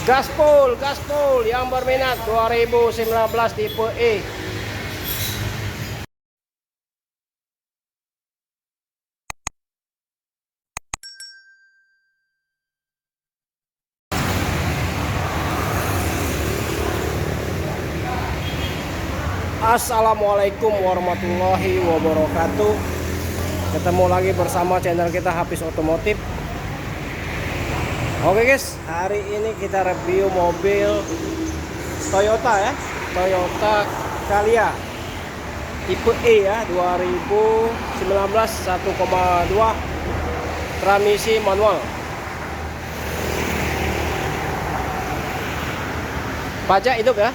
Gaspol yang berminat 2019 tipe E. Assalamualaikum warahmatullahi wabarakatuh. Ketemu lagi bersama channel kita Hafiz Otomotif. Oke guys, hari ini kita review mobil Toyota ya, Toyota Calya tipe E ya, 2019 1,2 transmisi manual. Pajak hidup ya.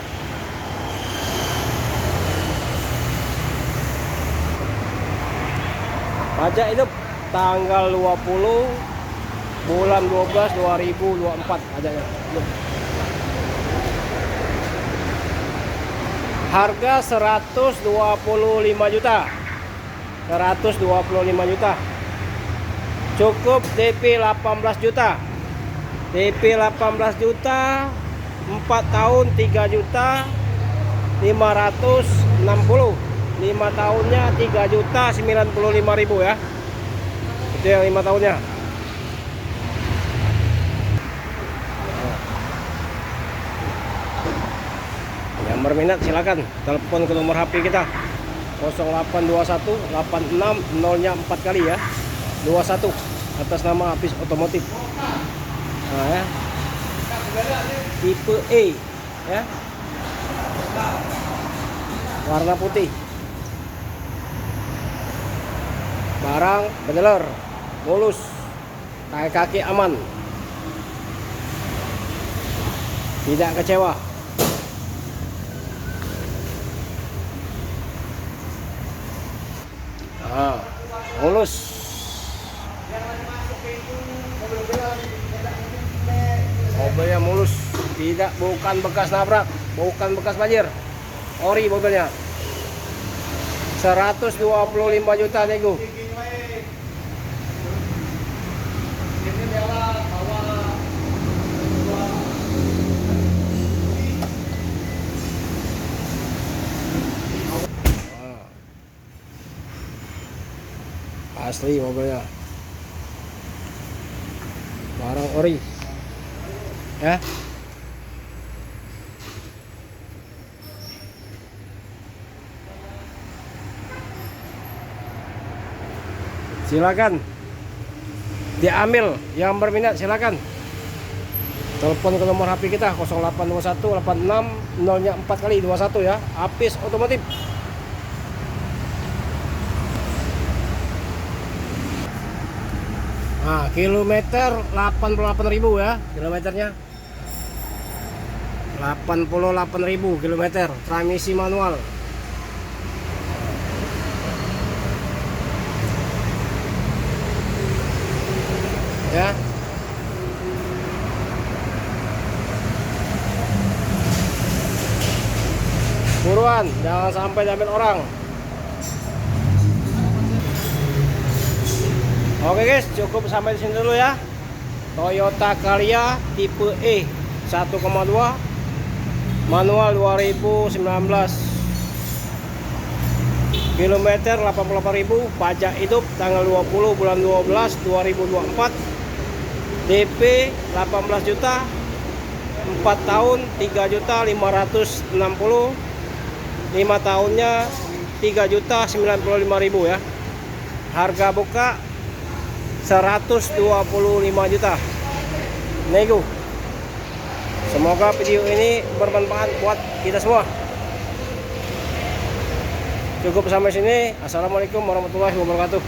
Pajak hidup tanggal 20 bulan 12 2024 pajaknya. Harga 125 juta. 125 juta. Cukup DP 18 juta. DP 18 juta, 4 tahun 3 juta 560. 5 tahunnya 3 juta 95 ribu ya. Itu yang 5 tahunnya. Yang berminat silakan telepon ke nomor HP kita 0821 86 0-nya 4 kali ya, 21 atas nama Hafiz Otomotif. Nah ya, tipe E ya, warna putih, barang bener, mulus, kaki aman, tidak kecewa. Nah, mulus. Mobilnya mulus, bukan bekas nabrak, bukan bekas banjir, ori mobilnya. 125 juta nego. Asli mobilnya, barang ori ya. Silakan diambil, yang berminat silakan telepon ke nomor HP kita 0821 86 0-nya 4 kali 21 ya, Hafiz Otomotif. Nah, kilometer 88.000 ya, kilometernya 88.000 kilometer, transmisi manual. Ya. Buruan, jangan sampai diambil orang. Oke guys, cukup sampai di sini dulu ya. Toyota Calya tipe E 1,2 manual 2019. Kilometer 88.000, pajak hidup tanggal 20 bulan 12 2024. DP 18 juta, 4 tahun 3 juta 560. 5 tahunnya 3 juta 95 ribu ya. Harga buka 125 juta nego. Semoga video ini bermanfaat buat kita semua. Cukup sampai sini. Assalamualaikum warahmatullahi wabarakatuh.